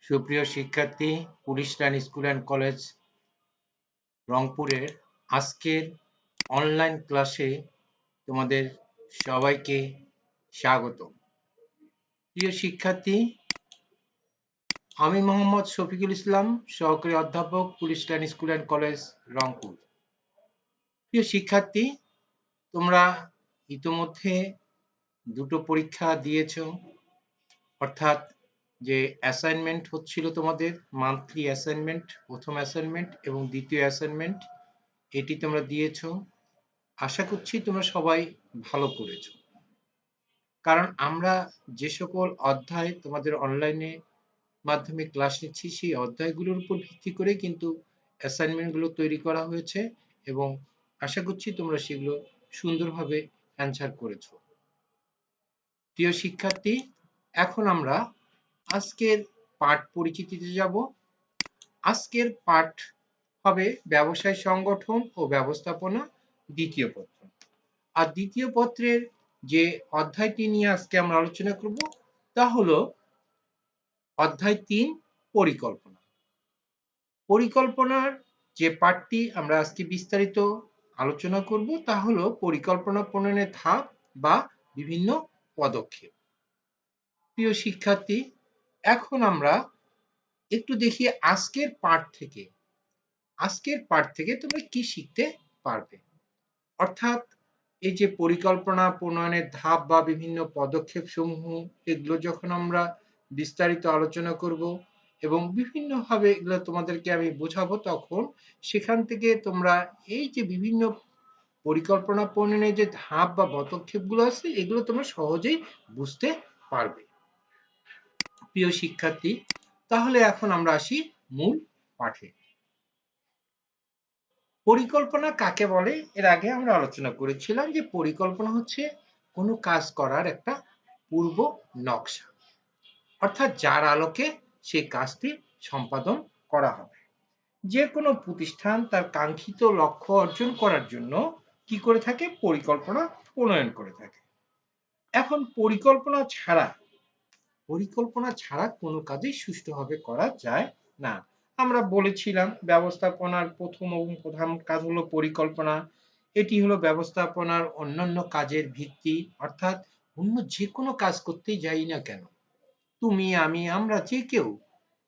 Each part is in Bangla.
সুপ্রিয় শিক্ষার্থী, police line school and college রংপুরের আজকের অনলাইন ক্লাসে তোমাদের সবাইকে স্বাগত। প্রিয় শিক্ষার্থী, আমি মোহাম্মদ শফিকুল ইসলাম, সহকারী অধ্যাপক, police line school and college Rangpur. প্রিয় শিক্ষার্থী, তোমরা ইতোমধ্যে দুটো পরীক্ষা দিয়েছ, অর্থাৎ যে অ্যাসাইনমেন্ট হচ্ছিল তোমাদের মান্থলি অ্যাসাইনমেন্ট, প্রথম অ্যাসাইনমেন্ট এবং দ্বিতীয় অ্যাসাইনমেন্ট, এটি তোমরা দিয়েছো। আশা করছি তোমরা সবাই ভালো করেছো, কারণ আমরা যে সকল অধ্যায় তোমাদের অনলাইনে মাধ্যমে ক্লাস নিচ্ছি সেই অধ্যায়গুলোর উপর ভিত্তি করে কিন্তু অ্যাসাইনমেন্টগুলো তৈরি করা হয়েছে এবং আশা করছি তোমরা সেগুলো সুন্দরভাবে অ্যান্সার করেছো। প্রিয় শিক্ষার্থী, এখন আমরা আজকের পাঠ পরিচিতিতে যাব। আজকের পাঠ হবে ব্যবসায় সংগঠন ও ব্যবস্থাপনা দ্বিতীয় পত্র। আর দ্বিতীয় পত্রের যে অধ্যায়টি নিয়ে আজকে আমরা আলোচনা করব তা হলো অধ্যায় ৩, পরিকল্পনা। পরিকল্পনার যে পাঠটি আমরা আজকে বিস্তারিত আলোচনা করব তা হলো পরিকল্পনা প্রণয়নের ধাপ বা বিভিন্ন পদক্ষেপ। প্রিয় শিক্ষার্থী, এখন আমরা একটু দেখি আজকের পাঠ থেকে তোমরা কি শিখতে পারবে। অর্থাৎ এই যে পরিকল্পনা প্রণয়নের ধাপ বা বিভিন্ন পদক্ষেপ সমূহ, এগুলো যখন আমরা বিস্তারিত আলোচনা করব এবং বিভিন্নভাবে এগুলো তোমাদেরকে আমি বোঝাবো, তখন সেখান থেকে তোমরা এই যে বিভিন্ন পরিকল্পনা প্রণয়নের যে ধাপ বা পদক্ষেপগুলো আছে এগুলো তোমরা সহজেই বুঝতে পারবে। প্রিয় শিক্ষার্থী, তাহলে এখন আমরা আসি মূল পাঠে। পরিকল্পনা কাকে বলে? এর আগে আমরা আলোচনা করেছিলাম যে পরিকল্পনা হচ্ছে কোনো কাজ করার একটা পূর্ব নকশা, অর্থাৎ যার আলোকে সেই কাজটি সম্পাদন করা হবে। যে কোনো প্রতিষ্ঠান তার কাঙ্ক্ষিত লক্ষ্য অর্জন করার জন্য কি করে থাকে? পরিকল্পনা প্রণয়ন করে থাকে। এখন পরিকল্পনা ছাড়া কোনো কাজই সুষ্ঠুভাবে করা যায় না। আমরা বলেছিলাম ব্যবস্থাপনার প্রথম এবং প্রধান কাজ হলো পরিকল্পনা। এটি হলো ব্যবস্থাপনার অন্যান্য কাজের ভিত্তি, অর্থাৎ অন্য যে কোনো কাজ করতে যাই না কেন, তুমি আমি আমরা যে কেউ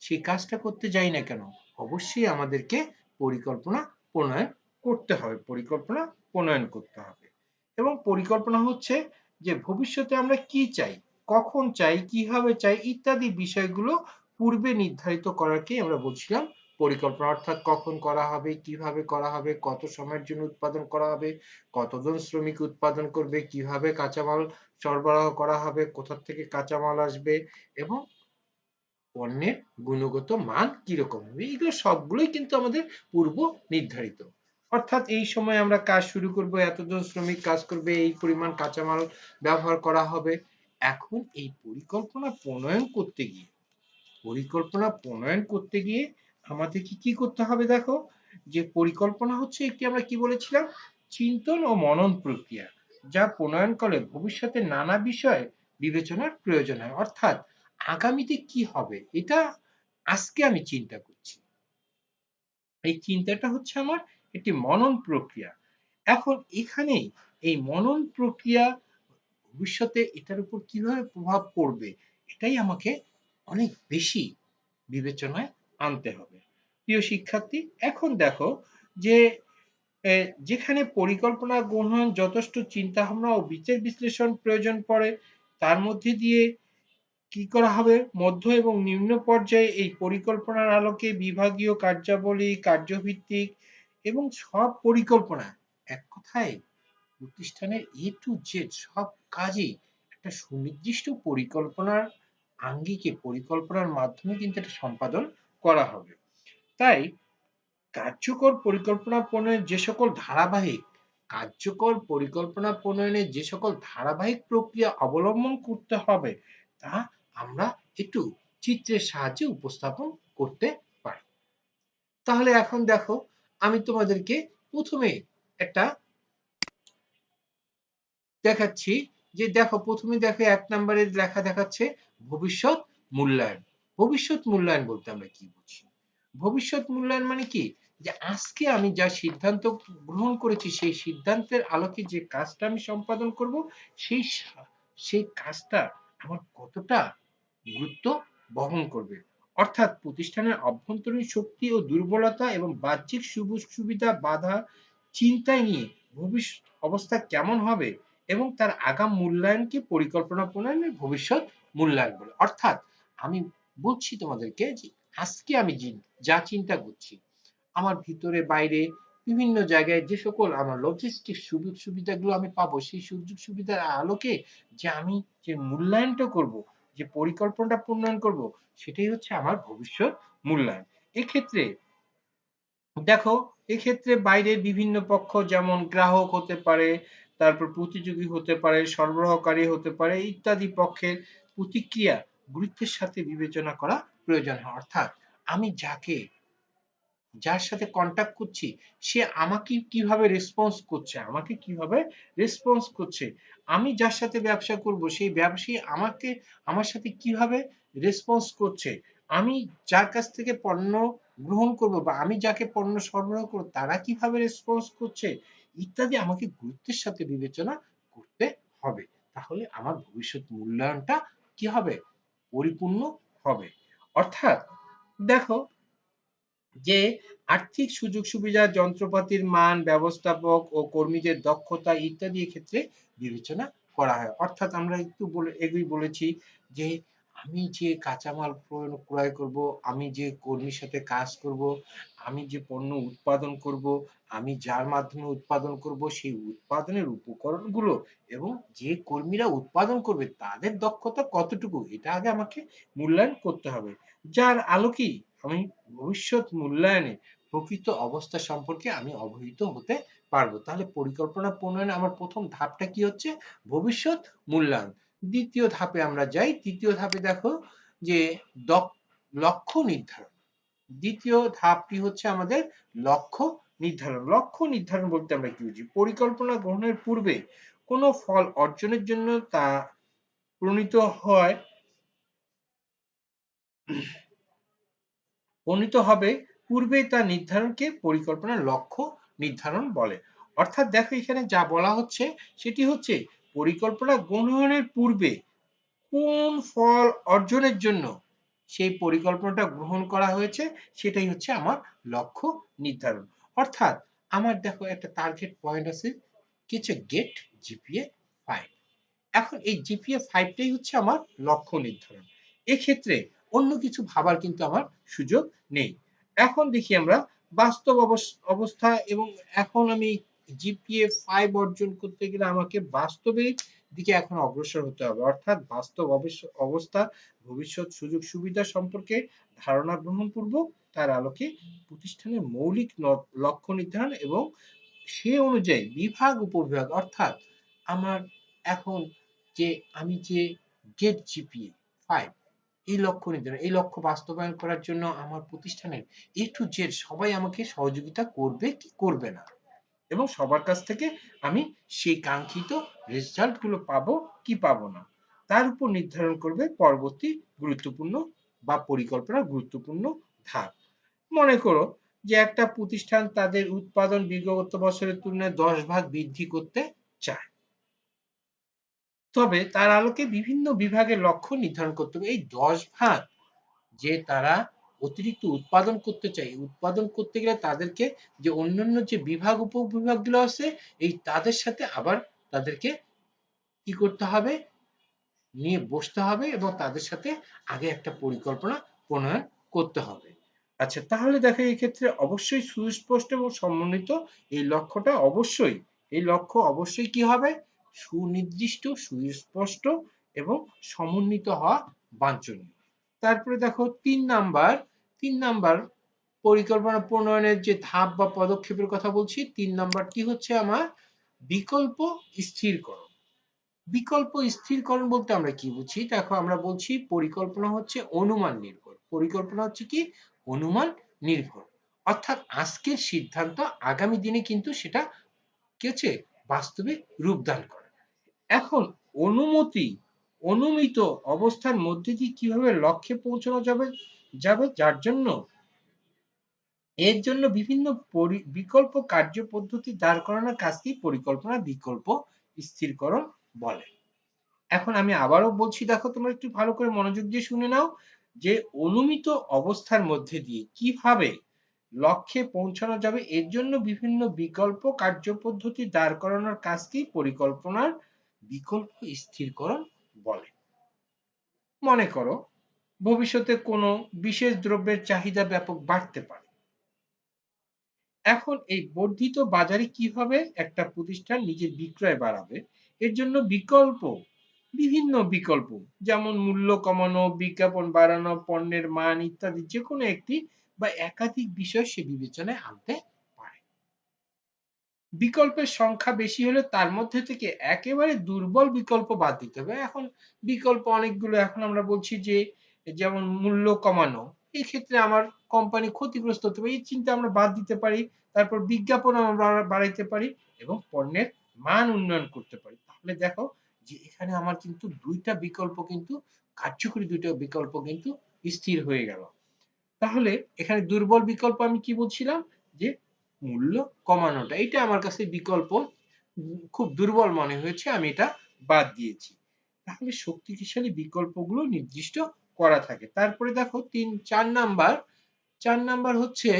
সেই কাজটা করতে যাই না কেন, অবশ্যই আমাদেরকে পরিকল্পনা প্রণয়ন করতে হবে। এবং পরিকল্পনা হচ্ছে যে ভবিষ্যতে আমরা কি চাই, কখন চাই, কিভাবে চাই ইত্যাদি বিষয়গুলো পূর্বে নির্ধারিত করাকে আমরা বলছিলাম পরিকল্পনা। অর্থাৎ কখন করা হবে, কিভাবে করা হবে, কত সময়ের জন্য উৎপাদন করা হবে, কতজন শ্রমিক উৎপাদন করবে, কিভাবে কাঁচামাল সরবরাহ করা হবে, কোথা থেকে কাঁচামাল আসবে এবং পণ্যের গুণগত মান কিরকম হবে, এগুলো সবগুলোই কিন্তু আমাদের পূর্ব নির্ধারিত। অর্থাৎ এই সময় আমরা কাজ শুরু করব, এতজন শ্রমিক কাজ করবে, এই পরিমাণ কাঁচামাল ব্যবহার করা হবে। এখন এই পরিকল্পনা প্রণয়ন করতে গিয়ে আমাদেরকে কি করতে হবে? দেখো, যে পরিকল্পনা হচ্ছে একটি, আমরা কি বলেছিলাম, চিন্তন ও মনন প্রক্রিয়া, যা প্রণয়নকালে ভবিষ্যতে নানা বিষয় বিবেচনার প্রয়োজন হয়। অর্থাৎ আগামীতে কি হবে এটা আজকে আমি চিন্তা করছি, এই চিন্তাটা হচ্ছে আমার একটি মনন প্রক্রিয়া। এখন এখানেই এই মনন প্রক্রিয়া ভবিষ্যতে এটার উপর কিভাবে প্রভাব পড়বে, এটাই আমাকে অনেক বেশি বিবেচনায় আনতে হবে। প্রিয় শিক্ষার্থী, এখন দেখো যে যেখানে পরিকল্পনা গ্রহণ যথেষ্ট চিন্তা ভাবনা ও বিচার বিশ্লেষণ প্রয়োজন পড়ে, তার মধ্যে দিয়ে কি করা হবে? মধ্য এবং নিম্ন পর্যায়ে এই পরিকল্পনার আলোকে বিভাগীয় কার্যাবলী, কার্যভিত্তিক এবং সব পরিকল্পনা, এক কথায় প্রতিষ্ঠানের A to Z সব কাজেই একটা সুনির্দিষ্ট পরিকল্পনার মাধ্যমে কিন্তু এটা সম্পাদন করা হবে। তাই কার্যকর পরিকল্পনা প্রণয়নের যে সকল ধারাবাহিক প্রক্রিয়া অবলম্বন করতে হবে তা আমরা একটু চিত্রের সাহায্যে উপস্থাপন করতে পারি। তাহলে এখন দেখো, আমি তোমাদেরকে প্রথমে একটা দেখাচ্ছি যে দেখো, প্রথমে দেখো ১ নম্বরের লেখা দেখাচ্ছে ভবিষ্যৎ মূল্যায়ন। ভবিষ্যৎ মূল্যায়ন বলতে আমরা কি বুঝি? ভবিষ্যৎ মূল্যায়ন মানে কি, যে আজকে আমি যা সিদ্ধান্ত গ্রহণ করেছি সেই সিদ্ধান্তের আলোকে যে কাজটা আমি সম্পাদন করব, সেই সেই কাজটা আমার কতটা গুরুত্ব বহন করবে। অর্থাৎ প্রতিষ্ঠানের অভ্যন্তরীণ শক্তি ও দুর্বলতা এবং বাহ্যিক সুযোগ সুবিধা বাধা চিন্তায় নিয়ে ভবিষ্যৎ অবস্থা কেমন হবে এবং তার আগাম মূল্যায়নকে পরিকল্পনা প্রণয়নের ভবিষ্যৎ মূল্যায়ন বলে। অর্থাৎ আমি বলছি তোমাদেরকে যে আজকে আমি যা চিন্তা করছি, আমার ভিতরে বাইরে বিভিন্ন জায়গায় যে সকল আমার লজিস্টিক সুযোগ সুবিধাগুলো আমি পাবো, সেই সুযোগ সুবিধার আলোকে যে আমি যে মূল্যায়নটা করব, যে পরিকল্পনাটা প্রণয়ন করব, সেটাই হচ্ছে আমার ভবিষ্যৎ মূল্যায়ন। এক্ষেত্রে দেখো, এক্ষেত্রে বাইরের বিভিন্ন পক্ষ যেমন গ্রাহক হতে পারে, তারপর প্রতিযোগী হতে পারে, সরবরাহকারী হতে পারে ইত্যাদি পক্ষের প্রতিক্রিয়া গুরুত্বের সাথে বিবেচনা করা প্রয়োজন হয়। অর্থাৎ আমি যার সাথে কন্টাক্ট করছি সে আমাকে কিভাবে রেসপন্স করছে, আমি যার সাথে ব্যবসা করব সেই ব্যবসায়ী আমার সাথে কিভাবে রেসপন্স করছে, আমি যার কাছ থেকে পণ্য গ্রহণ করব বা আমি যাকে পণ্য সরবরাহ করব তারা কিভাবে রেসপন্স করছে ইত্যাদি আমাকে গুরুত্বের সাথে বিবেচনা করতে হবে। তাহলে আমার ভবিষ্যৎ মূল্যায়নটা কি হবে, পরিপূর্ণ হবে। অর্থাৎ দেখো, যে আর্থিক সুযোগ সুবিধা, যন্ত্রপাতির মান, ব্যবস্থাপক ও কর্মীদের দক্ষতা ইত্যাদি ক্ষেত্রে বিবেচনা করা হয়। অর্থাৎ আমরা একটু এগুলি বলেছি যে আমি যে কাঁচামাল ক্রয় করব, আমি যে কর্মীর সাথে কাজ করব, আমি যে পণ্য উৎপাদন করব, আমি যার মাধ্যমে উৎপাদন করব সেই উৎপাদনের উপকরণগুলো এবং যে কর্মীরা উৎপাদন করবে তাদের দক্ষতা কতটুকু, এটা আগে আমাকে মূল্যায়ন করতে হবে। যার আলোকেই আমি ভবিষ্যৎ মূল্যায়নে প্রকৃত অবস্থা সম্পর্কে আমি অবহিত হতে পারবো। তাহলে পরিকল্পনা প্রণয়নে আমার প্রথম ধাপটা কি হচ্ছে, ভবিষ্যৎ মূল্যায়ন। দ্বিতীয় ধাপে আমরা যাই। তৃতীয় ধাপে দেখো যে লক্ষ্য নির্ধারণ। দ্বিতীয় ধাপটি হচ্ছে আমাদের লক্ষ্য নির্ধারণ। লক্ষ্য নির্ধারণ বলতে আমরা কি বুঝি, পরিকল্পনা গ্রহণের পূর্বে কোনো ফল অর্জনের জন্য তা প্রণীত হয় হবে পূর্বে তা নির্ধারণকে পরিকল্পনার লক্ষ্য নির্ধারণ বলে। অর্থাৎ দেখো এখানে যা বলা হচ্ছে সেটি হচ্ছে পরিকল্পনা গ্রহণের পূর্বে কোন ফল অর্জনের জন্য সেই পরিকল্পনাটা গ্রহণ করা হয়েছে সেটাই হচ্ছে আমার লক্ষ্য নির্ধারণ। অর্থাৎ আমার দেখো একটা টার্গেট পয়েন্ট আছে, কিছু গেট জিপিএ 5। এখন এই জিপিএ 5টাই হচ্ছে আমার লক্ষ্য নির্ধারণ। এক্ষেত্রে অন্য কিছু ভাবার কিন্তু আমার সুযোগ নেই। এখন দেখি আমরা বাস্তব অবস্থা, এবং এখন আমি জিপিএ 5 অর্জন করতে গেলে আমাকে বাস্তবের দিকে এখন অগ্রসর হতে হবে। অর্থাৎ বাস্তব অবস্থা, ভবিষ্যৎ সুযোগ সুবিধা সম্পর্কে ধারণা গ্রহণ পূর্বক তার আলোকে প্রতিষ্ঠানের মৌলিক লক্ষ্য নির্ধারণ এবং সে অনুযায়ী বিভাগ উপবিভাগ, অর্থাৎ আমার এখন যে আমি যে গেট জিপিএ 5 এই লক্ষ্য নির্ধারণ, এই লক্ষ্য বাস্তবায়ন করার জন্য আমার প্রতিষ্ঠানের এ টু জেড সবাই আমাকে সহযোগিতা করবে কি করবে না, এবং সবার কাছ থেকে আমি সেই কাঙ্ক্ষিত রেজাল্ট গুলো পাবো কি পাবো না, তার উপর নির্ধারণ করবে পরবর্তী গুরুত্বপূর্ণ বা পরিকল্পনার গুরুত্বপূর্ণ ধাপ। মনে করো যে একটা প্রতিষ্ঠান তাদের উৎপাদন বিগত বছরের তুলনায় 10 ভাগ বৃদ্ধি করতে চায়, তবে তার আলোকে বিভিন্ন বিভাগের লক্ষ্য নির্ধারণ করতে হবে। এই 10 ভাগ যে তারা অতিরিক্ত উৎপাদন করতে চায়, উৎপাদন করতে গেলে তাদেরকে যে অন্যান্য যে বিভাগ উপবিভাগগুলো আছে এই তাদের সাথে আবার তাদেরকে কি করতে হবে, নিয়ে বসতে হবে এবং তাদের সাথে আগে একটা পরিকল্পনা প্রণয়ন করতে হবে। আচ্ছা, তাহলে দেখো এই ক্ষেত্রে অবশ্যই সুস্পষ্ট এবং সমন্বিত এই লক্ষ্য অবশ্যই কি হবে, সুনির্দিষ্ট, সুস্পষ্ট এবং সমন্বিত হওয়া বাঞ্ছনীয়। তারপরে দেখো 3 নাম্বার পরিকল্পনা প্রণয়নের যে ধাপ বা পদক্ষেপের কথা বলছি, 3 নাম্বারটি হচ্ছে আমার বিকল্প স্থিরকরণ। বিকল্প স্থিরকরণ বলতে আমরা কি বুঝি, দেখো আমরা বলছি পরিকল্পনা হচ্ছে অনুমান নির্ভর। পরিকল্পনা হচ্ছে কি, অনুমান নির্ভর। অর্থাৎ আজকের সিদ্ধান্ত আগামী দিনে কিন্তু সেটা কি হচ্ছে, বাস্তবে রূপদান করে। এখন অনুমতি অনুমিত অবস্থার মধ্যে দিয়ে কিভাবে লক্ষ্যে পৌঁছানো যাবে এর জন্য বিভিন্ন বিকল্প কার্য পদ্ধতি দাঁড় করানোর কাজকেই পরিকল্পনা বিকল্প স্থিরকরণ বলে। এখন আমি আবারও বলছি, দেখো তোমরা একটু ভালো করে মনোযোগ দিয়ে শুনে নাও যে অনুমিত অবস্থার মধ্যে দিয়ে কিভাবে লক্ষ্যে পৌঁছানো যাবে এর জন্য বিভিন্ন বিকল্প কার্যপদ্ধতি দাঁড় করানোর কাজকেই পরিকল্পনার বিকল্প স্থিরকরণ বলে। মনে করো ভবিষ্যতে কোনো বিশেষ দ্রব্যের চাহিদা ব্যাপক বাড়তে পারে। এখন এই বর্ধিত বাজারে কিভাবে একটা প্রতিষ্ঠান নিজের বিক্রয় বাড়াবে, এর জন্য বিভিন্ন বিকল্প যেমন মূল্য কমানো, বিজ্ঞাপন বাড়ানো, পণ্যের মান ইত্যাদি যে কোনো একটি বা একাধিক বিষয় সে বিবেচনায় আনতে পারে। বিকল্পের সংখ্যা বেশি হলে তার মধ্যে থেকে একেবারে দুর্বল বিকল্প বাদ দিতে হবে। এখন বিকল্প অনেকগুলো, এখন আমরা বলছি যে যেমন মূল্য কমানো, এই ক্ষেত্রে আমার কোম্পানি ক্ষতিগ্রস্ত হতে পারে, এই চিন্তা আমরা বাদ দিতে পারি। তারপর বিজ্ঞাপন আমরা বাড়াইতে পারি এবং পণ্যের মান উন্নয়ন করতে পারি। তাহলে দেখো যে এখানে আমার কিন্তু দুইটা বিকল্প কিন্তু কার্যকরী, দুইটা বিকল্প কিন্তু স্থির হয়ে গেল। তাহলে এখানে দুর্বল বিকল্প আমি কি বলছিলাম, যে মূল্য কমানোটা, এটা আমার কাছে বিকল্প খুব দুর্বল মনে হয়েছে, আমি এটা বাদ দিয়েছি। তাহলে শক্তিশালী বিকল্পগুলো নির্দিষ্ট করা থাকে। তারপরে দেখো 4 নাম্বার হচ্ছে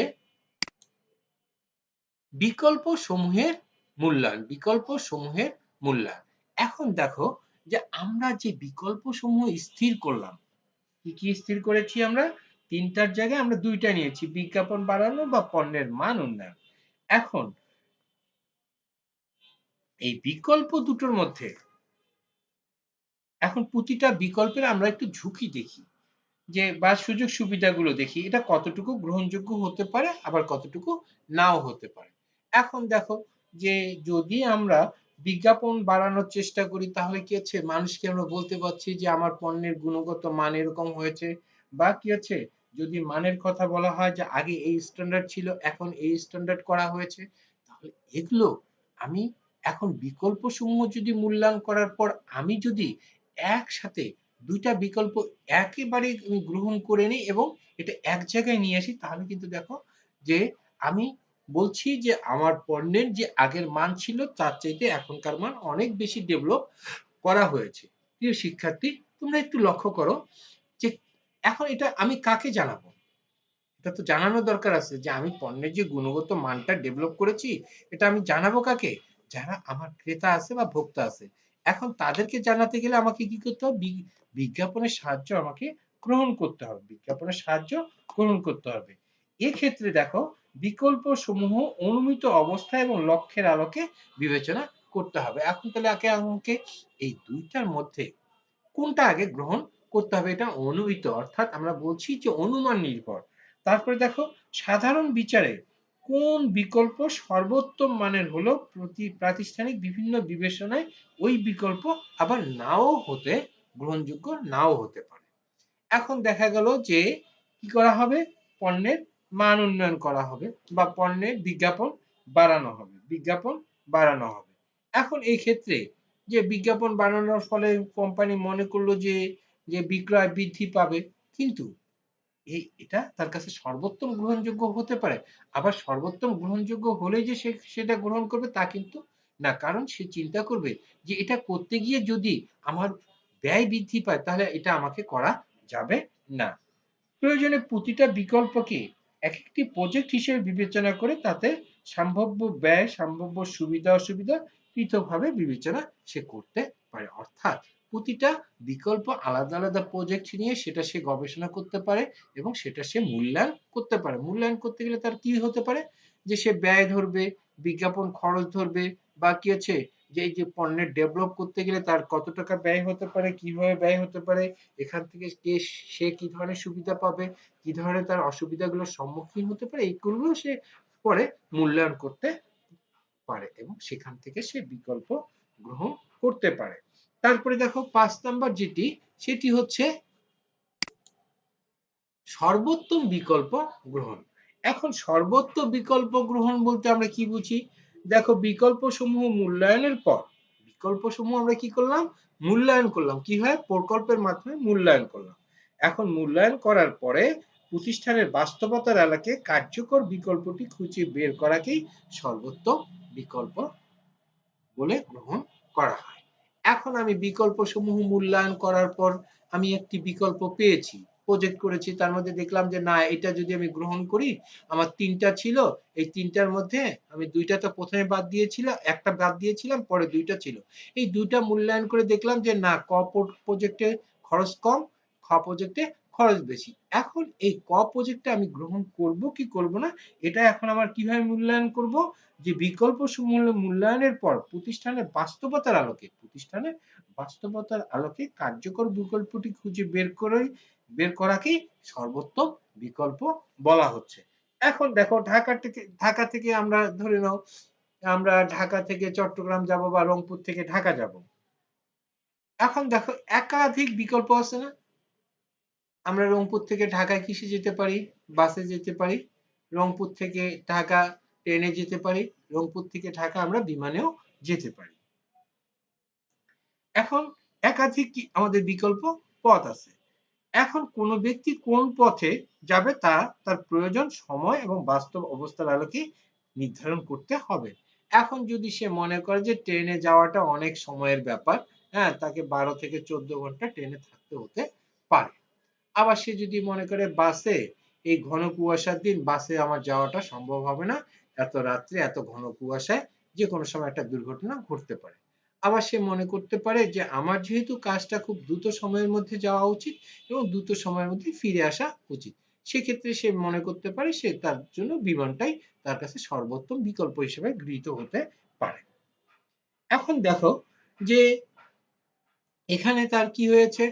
বিকল্প সমূহের মূল্যায়ন। এখন দেখো যে আমরা যে বিকল্প সমূহ স্থির করলাম, কি স্থির করেছি আমরা, তিনটার জায়গায় আমরা দুইটা নিয়েছি, বিজ্ঞাপন বাড়ানো বা পণ্যের মান উন্নয়ন। এখন এই বিকল্প দুটোর মধ্যে এখন প্রতিটা বিকল্পের আমরা একটু ঝুঁকি দেখি, যে বা সুযোগ সুবিধাগুলো দেখি, এটা কতটুকু গ্রহণযোগ্য হতে পারে আবার কতটুকু নাও হতে পারে। এখন দেখো যে যদি আমরা বিজ্ঞাপন বাড়ানোর চেষ্টা করি, তাহলে কি হচ্ছে, মানুষকে আমরা বলতে পারছি যে আমার পণ্যের গুণগত মান এরকম হয়েছে, বা কি হচ্ছে যদি মানের কথা বলা হয় যে আগে এই স্ট্যান্ডার্ড ছিল এখন এই স্ট্যান্ডার্ড করা হয়েছে, তাহলে এগুলো আমি এখন বিকল্প সমূহ যদি মূল্যায়ন করার পর আমি যদি একসাথে দুইটা বিকল্প একেবারে গ্রহণ করে নিই এবং এটা এক জায়গায় নিয়ে আসি, তাহলে কিন্তু দেখো যে আমি বলছি যে আমার পণ্যের যে আগের মান ছিল তার চাইতে এখনকার মান অনেক বেশি ডেভেলপ করা হয়েছে। প্রিয় শিক্ষার্থী, তোমরা একটু লক্ষ্য করো যে এখন এটা আমি কাকে জানাবো, এটা তো জানানো দরকার আছে যে আমি পণ্যের যে গুণগত মানটা ডেভেলপ করেছি, এটা আমি জানাবো কাকে, যারা আমার ক্রেতা আছে বা ভোক্তা আছে। এখন তাদেরকে জানাতে গেলে আমাকে কি করতে হবে, বিজ্ঞাপনের সাহায্য আমাকে গ্রহণ করতে হবে, বিজ্ঞাপনের সাহায্য গ্রহণ করতে হবে। এক্ষেত্রে দেখো বিকল্প সমূহ অনুমিত অবস্থা এবং লক্ষ্যের আলোকে বিবেচনা করতে হবে। এখন তাহলে আমাকে এই দুইটার মধ্যে কোনটা আগে গ্রহণ করতে হবে, এটা অনুমিত, অর্থাৎ আমরা বলছি যে অনুমান নির্ভর। তারপরে দেখো সাধারণ বিচারে কোন বিকল্প সর্বোত্তম মানের হলো প্রাতিষ্ঠানিক বিভিন্ন বিবেচনায় ওই বিকল্প আবার গ্রহণযোগ্য নাও হতে পারে। এখন দেখা গেল যে কি করা হবে, পণ্যের মান উন্নয়ন করা হবে বা পণ্যের বিজ্ঞাপন বাড়ানো হবে। এখন এই ক্ষেত্রে যে বিজ্ঞাপন বাড়ানোর ফলে কোম্পানি মনে করলো যে বিক্রয় বৃদ্ধি পাবে, কিন্তু এটা তার কাছে সর্বোত্তম গ্রহণযোগ্য হতে পারে। আবার সর্বোত্তম গ্রহণযোগ্য হলেই যে সে সেটা গ্রহণ করবে তা কিন্তু না, কারণ সে চিন্তা করবে যে এটা করতে গিয়ে যদি আমার ব্যয় বৃদ্ধি পায় তাহলে এটা আমাকে করা যাবে না। প্রয়োজনে প্রতিটা বিকল্পকে এক একটি প্রজেক্ট হিসেবে বিবেচনা করে তাতে সম্ভাব্য ব্যয়, সম্ভাব্য সুবিধা অসুবিধা পৃথকভাবে বিবেচনা সে করতে পারে। অর্থাৎ প্রতিটা বিকল্প আলাদা আলাদা প্রজেক্ট নিয়ে সেটা সে গবেষণা করতে পারে এবং সেটা সে মূল্যায়ন করতে পারে। মূল্যায়ন করতে গেলে তার কি হতে পারে, যে সে ব্যয় ধরবে, বিজ্ঞাপন খরচ ধরবে, বা কি আছে যে এই যে পণ্যের ডেভেলপ করতে গেলে তার কত টাকা ব্যয় হতে পারে, কিভাবে ব্যয় হতে পারে, এখান থেকে সে কি ধরনের সুবিধা পাবে, কি ধরনের তার অসুবিধাগুলোর সম্মুখীন হতে পারে, এইগুলো সে পরে মূল্যায়ন করতে পারে এবং সেখান থেকে সে বিকল্প গ্রহণ করতে পারে। তারপরে দেখো 5 নাম্বার সেটি হচ্ছে সর্বোত্তম বিকল্প গ্রহণ। এখন সর্বোত্তম বিকল্প গ্রহণ বলতে আমরা কি বুঝি, দেখো বিকল্প সমূহ মূল্যায়নের পর আমরা কি করলাম, মূল্যায়ন করলাম, কি হয়, প্রকল্পের মাধ্যমে মূল্যায়ন করলাম। এখন মূল্যায়ন করার পরে প্রতিষ্ঠানের বাস্তবতার আলোকে কার্যকর বিকল্পটি খুঁজে বের করাকেই সর্বোত্তম বিকল্প বলে গ্রহণ করা হয়। এখন আমি বিকল্প সমূহ মূল্যায়ন করার পর আমি একটি বিকল্প পেয়েছি, প্রজেক্ট করেছি, তার মধ্যে দেখলাম যে না, এটা যদি আমি গ্রহণ করি, আমার ৩টা ছিল, এই ৩টার মধ্যে আমি ২টা তো প্রথমে বাদ দিয়েছিলাম, একটা বাদ দিয়েছিলাম, পরে ২টা ছিল। এই ২টা মূল্যায়ন করে দেখলাম যে না, ক প্রজেক্টে খরচ কম, খ প্রজেক্টে খরচ বেশি। এখন এই ক প্রজেক্টটা আমি গ্রহণ করব কি করব না, এটা এখন আমার কিভাবে মূল্যায়ন করব, যে বিকল্প সমূহ মূল্যায়নের পর প্রতিষ্ঠানের বাস্তবতার আলোকে কার্যকর বিকল্পটি খুঁজে বের করাকেই সর্বোত্তম বিকল্প বলা হচ্ছে। এখন দেখো, ঢাকা থেকে আমরা ধরে নাও, আমরা ঢাকা থেকে চট্টগ্রাম যাব বা রংপুর থেকে ঢাকা যাব। এখন দেখো, একাধিক বিকল্প আছে না? আমরা রংপুর থেকে ঢাকায় কিসে যেতে পারি? বাসে যেতে পারি। রংপুর থেকে ঢাকা ট্রেনে যেতে পারি। রংপুর থেকে ঢাকা আমরা বিমানেও যেতে পারি। এখন একাধিক আমাদের বিকল্প পথ আছে। এখন কোন ব্যক্তি কোন পথে যাবে তা তার প্রয়োজন, সময় এবং বাস্তব অবস্থার আলোকে নির্ধারণ করতে হবে। এখন যদি সে মনে করে যে ট্রেনে যাওয়াটা অনেক সময়ের ব্যাপার, হ্যাঁ, তাকে 12 থেকে 14 ঘন্টা ট্রেনে থাকতে হতে পারে। আবার সে যদি মনে করে বাসে, এই ঘন কুয়াশার দিন বাসে আমার যাওয়াটা সম্ভব হবে না, এত রাত্রে এত ঘন কুয়াশায় যে কোনো সময় একটা দুর্ঘটনা ঘটতে পারে। আবার সে মনে করতে পারে যে আমার যেহেতু কাজটা খুব দ্রুত সময়ের মধ্যে যাওয়া উচিত এবং দ্রুত সময়ের মধ্যে ফিরে আসা উচিত, সেক্ষেত্রে সে মনে করতে পারে সে তার জন্য বিমানটাই তার কাছে সর্বোত্তম বিকল্প হিসেবে গৃহীত হতে পারে। এখন দেখো যে এখানে তার কি হয়েছে,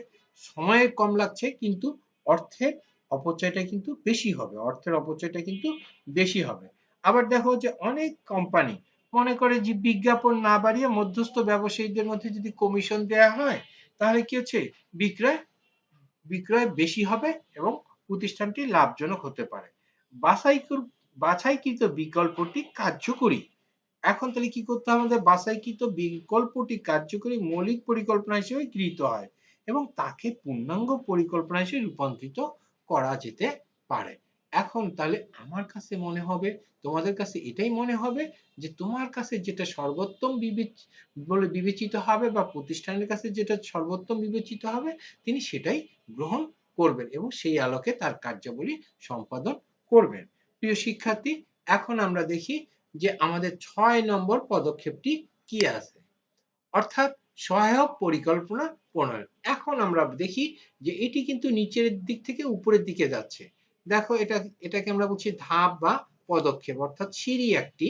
সময় কম লাগছে কিন্তু অর্থের অপচয়টা কিন্তু বেশি হবে, অর্থের অপচয়টা কিন্তু বেশি হবে। আবার দেখো যে অনেক কোম্পানি মনে করে যে বিজ্ঞাপন না বাড়িয়ে মধ্যস্থ ব্যবসায়ীদের মধ্যে যদি কমিশন দেয়া হয়, তাহলে কি হচ্ছে, বিক্রয় বিক্রয় বেশি হবে এবং প্রতিষ্ঠানটি লাভজনক হতে পারে। বাছাইকৃত বিকল্পটি কার্যকরী। এখন তাহলে কি করতে হবে, আমাদের বাছাইকৃত বিকল্পটি কার্যকরী মৌলিক পরিকল্পনা হিসেবে গৃহীত হয় এবং তাকে পূর্ণাঙ্গ পরিকল্পনা হিসেবে রূপান্তরিত করা যেতে পারে। এখন তাহলে আমার কাছে মনে হবে, তোমাদের কাছে এটাই মনে হবে যে তোমার কাছে যেটা সর্বোত্তম বলে বিবেচিত হবে বা প্রতিষ্ঠানের কাছে যেটা সর্বোত্তম বিবেচিত হবে, তিনি সেটাই গ্রহণ করবেন এবং সেই আলোকে তার কার্যাবলী সম্পাদন করবেন। প্রিয় শিক্ষার্থী, এখন আমরা দেখি যে আমাদের ৬ নম্বর পদক্ষেপটি কি আছে, অর্থাৎ সহায়ক পরিকল্পনা প্রণয়ন। এখন আমরা দেখি যে এটি কিন্তু নিচের দিক থেকে উপরের দিকে যাচ্ছে। দেখো, এটাকে আমরা বলছি ধাপ বা পদক্ষেপ, অর্থাৎ সিঁড়ি একটি।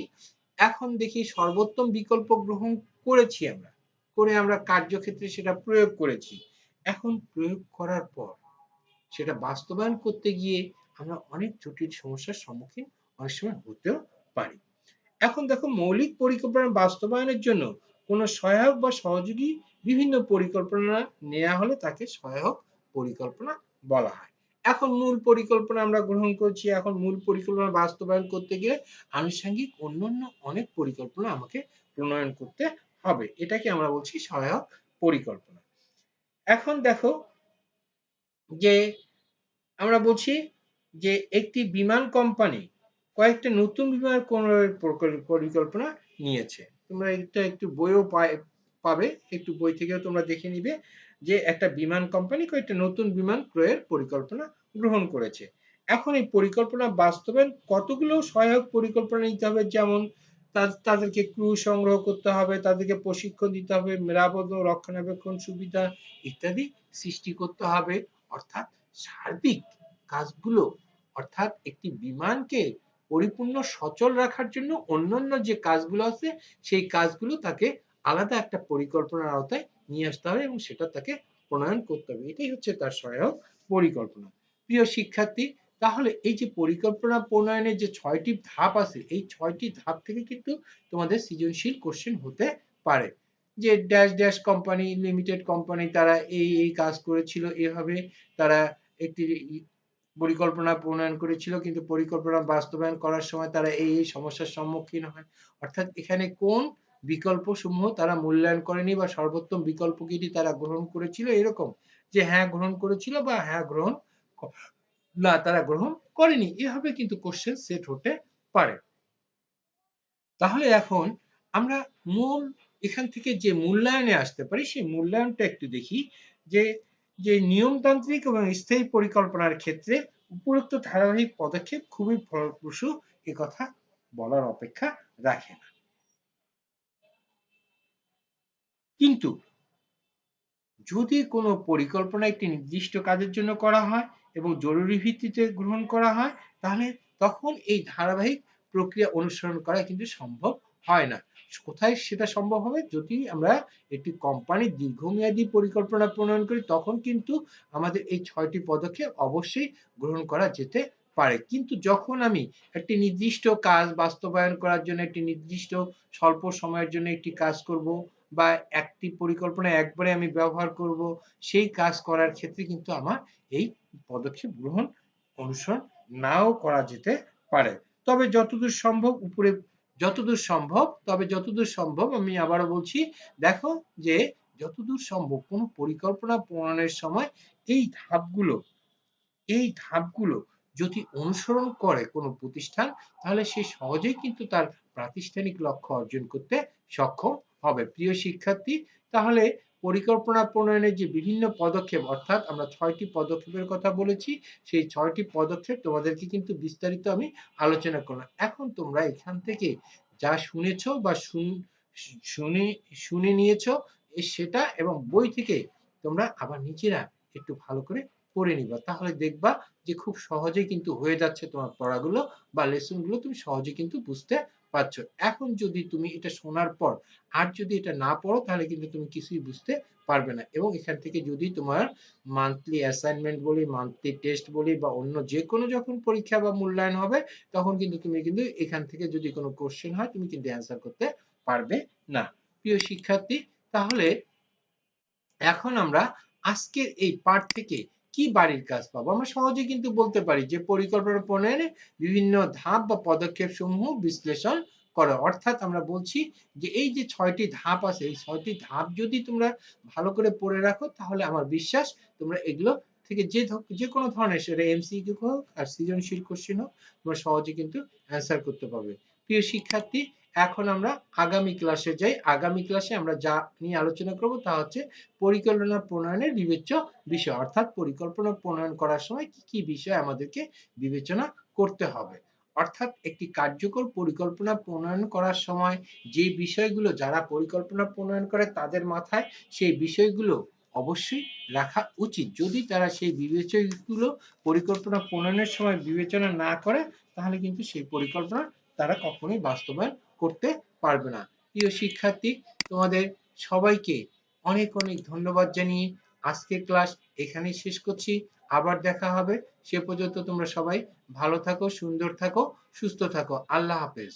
এখন দেখি সর্বোত্তম বিকল্প গ্রহণ করেছি আমরা, করে আমরা কার্যক্ষেত্রে সেটা প্রয়োগ করেছি। এখন প্রয়োগ করার পর সেটা বাস্তবায়ন করতে গিয়ে আমরা অনেক জটিল সমস্যার সম্মুখীন অনেক সময় হতেও পারি। এখন দেখো, মৌলিক পরিকল্পনা বাস্তবায়নের জন্য কোন সহায়ক বা সহযোগী বিভিন্ন পরিকল্পনা নেওয়া হলে তাকে সহায়ক পরিকল্পনা বলা হয়। এখন মূল পরিকল্পনা আমরা গ্রহণ করছি, এখন মূল পরিকল্পনা বাস্তবায়ন করতে গেলে আনুষঙ্গিক অন্যান্য অনেক পরিকল্পনা আমাকে প্রণয়ন করতে হবে, এটাকে আমরা বলছি সহায়ক পরিকল্পনা। এখন দেখো যে আমরা বলছি যে একটি বিমান কোম্পানি কয়েকটা নতুন বিমান পরিকল্পনা নিয়েছে। তোমরা এটা একটু বইও পাবে, একটু বই থেকেও তোমরা দেখে নিবে যে একটা বিমান কোম্পানি কয়েকটা নতুন বিমান ক্রয়ের পরিকল্পনা গ্রহণ করেছে। এখন এই পরিকল্পনা বাস্তবায়ন কতগুলো সহায়ক পরিকল্পনা নিতে হবে, যেমন তাদেরকে ক্রু সংগ্রহ করতে হবে, তাদেরকে প্রশিক্ষণ দিতে হবে, মেরামত ও রক্ষণাবেক্ষণ সুবিধা ইত্যাদি সৃষ্টি করতে হবে। অর্থাৎ সার্বিক কাজগুলো, অর্থাৎ একটি বিমানকে পরিপূর্ণ সচল রাখার জন্য অন্যান্য যে কাজগুলো আছে সেই কাজগুলো তাকে আলাদা একটা পরিকল্পনার আওতায় নিয়ে আসতে হবে এবং সেটা তাকে প্রণয়ন করতে হবে। এটাই হচ্ছে তার সহায়ক পরিকল্পনা। প্রিয় শিক্ষার্থী, তাহলে এই যে পরিকল্পনা প্রণয়নের যে ৬টি ধাপ আছে, এই ৬টি ধাপ থেকে কিন্তু তোমাদের সৃজনশীল কোশ্চেন হতে পারে, যে dash dash company limited company তারা এই কাজ করেছিল, এভাবে তারা একটি পরিকল্পনা প্রণয়ন করেছিল, কিন্তু পরিকল্পনা বাস্তবায়ন করার সময় তারা এই সমস্যার সম্মুখীন হয়। অর্থাৎ এখানে কোন বিকল্প সমূহ তারা মূল্যায়ন করেনি বা সর্বোত্তম বিকল্পটি তারা গ্রহণ করেছিল এরকম, যে হ্যাঁ গ্রহণ করেছিল বা হ্যাঁ গ্রহণ না তারা গ্রহণ করেনি, এভাবে কিন্তু কোশ্চেন সেট হতে পারে। তাহলে এখন আমরা মূল এখান থেকে যে মূল্যায়নে আসতে পারি সেই মূল্যায়নটা একটু দেখি, যে যে নিয়মতান্ত্রিক এবং স্থায়ী পরিকল্পনার ক্ষেত্রে উপরোক্ত ধারাবাহিক পদক্ষেপ খুবই ফলপ্রসূ কথা বলার অপেক্ষা রাখে না। কিন্তু যদি কোনো পরিকল্পনা একটি নির্দিষ্ট কাজের জন্য করা হয় এবং জরুরি ভিত্তিতে গ্রহণ করা হয়, তাহলে তখন এই ধারাবাহিক প্রক্রিয়া অনুসরণ করা কিন্তু সম্ভব হয় না। কোথায় সেটা সম্ভব হবে? যদি আমরা একটি কোম্পানির দীর্ঘমেয়াদী পরিকল্পনা প্রণয়ন করি, তখন কিন্তু আমাদের এই 6টি পদক্ষেপ অবশ্যই গ্রহণ করা যেতে পারে। কিন্তু যখন আমি একটি নির্দিষ্ট কাজ বাস্তবায়ন করার জন্য একটি নির্দিষ্ট স্বল্প সময়ের জন্য একটি কাজ করব বা একটি পরিকল্পনা একবারে আমি ব্যবহার করব, সেই কাজ করার ক্ষেত্রে কিন্তু আমার এই পদক্ষেপ গ্রহণ অনুসরণ নাও করা যেতে পারে। তবে যতদূর সম্ভব যতদূর সম্ভব আমি আবারও বলছি, দেখো যে যতদূর সম্ভব কোনো পরিকল্পনা প্রণয়নের সময় এই ধাপগুলো যদি অনুসরণ করে কোনো প্রতিষ্ঠান, তাহলে সে সহজেই কিন্তু তার প্রাতিষ্ঠানিক লক্ষ্য অর্জন করতে সক্ষম হবে। প্রিয় শিক্ষার্থী, তাহলে পরিকল্পনা প্রণয়নের যে বিভিন্ন পদক্ষেপ, অর্থাৎ আমরা 6টি পদক্ষেপের কথা বলেছি, সেই 6টি পদক্ষেপ তোমাদেরকে কিন্তু বিস্তারিত আমি আলোচনা করলাম। এখন তোমরা এখান থেকে যা শুনেছো বা শুনে নিয়েছো সেটা এবং বই থেকে তোমরা আবার নিজেরা একটু ভালো করে পড়ে নিবা, তাহলে দেখবা যে খুব সহজেই কিন্তু হয়ে যাচ্ছে তোমার পড়াগুলো বা লেসনগুলো তুমি সহজে কিন্তু বুঝতে পারছো। এখন যদি তুমি এটা শোনার পর আর যদি এটা না পড়ো, তাহলে কিন্তু তুমি কিছুই বুঝতে পারবে না। এবং এখান থেকে যদি তোমার মান্থলি অ্যাসাইনমেন্ট বলি, মান্থলি টেস্ট বলি বা অন্য যে কোনো যখন পরীক্ষা বা মূল্যায়ন হবে, তখন কিন্তু তুমি কিন্তু এখান থেকে যদি কোনো কোশ্চেন হয়, তুমি কিন্তু অ্যান্সার করতে পারবে না। প্রিয় শিক্ষার্থী, তাহলে এখন আমরা আজকের এই পাঠ থেকে কি বাড়ির কাজ পাবো? আমরা সহজে কিন্তু বলতে পারি যে পরিকল্পনা প্রণয়নে বিভিন্ন ধাপ বা পদক্ষেপ সমূহ বিশ্লেষণ করো। অর্থাৎ আমরা বলছি যে এই যে 6টি ধাপ আছে, এই 6টি ধাপ যদি তোমরা ভালো করে পড়ে রাখো, তাহলে আমার বিশ্বাস তোমরা এগুলো থেকে যে কোনো ধরনের, সেটা এমসিকিউ হোক আর সৃজনশীল কোশ্চেন হোক, তোমরা সহজে কিন্তু অ্যান্সার করতে পারবে। প্রিয় শিক্ষার্থী, এখন আমরা আগামী ক্লাসে যাই। আগামী ক্লাসে আমরা যা নিয়ে আলোচনা করব তা হচ্ছে পরিকল্পনা প্রণয়নের বিবেচ্য বিষয়, অর্থাৎ পরিকল্পনা প্রণয়ন করার সময় কি কি বিষয় আমাদেরকে বিবেচনা করতে হবে। অর্থাৎ একটি কার্যকর পরিকল্পনা প্রণয়ন করার সময় যে বিষয়গুলো যারা পরিকল্পনা প্রণয়ন করে তাদের মাথায় সেই বিষয়গুলো অবশ্যই রাখা উচিত। যদি তারা সেই বিষয়গুলো পরিকল্পনা প্রণয়নের সময় বিবেচনা না করে, তাহলে কিন্তু সেই পরিকল্পনা তারা কখনোই বাস্তবায়ন করতে পারবে না। প্রিয় শিক্ষার্থী, তোমাদের সবাইকে অনেক অনেক ধন্যবাদ জানিয়ে আজকের ক্লাস এখানেই শেষ করছি। আবার দেখা হবে। সে পর্যন্ত তোমরা সবাই ভালো থাকো, সুন্দর থাকো, সুস্থ থাকো। আল্লাহ হাফেজ।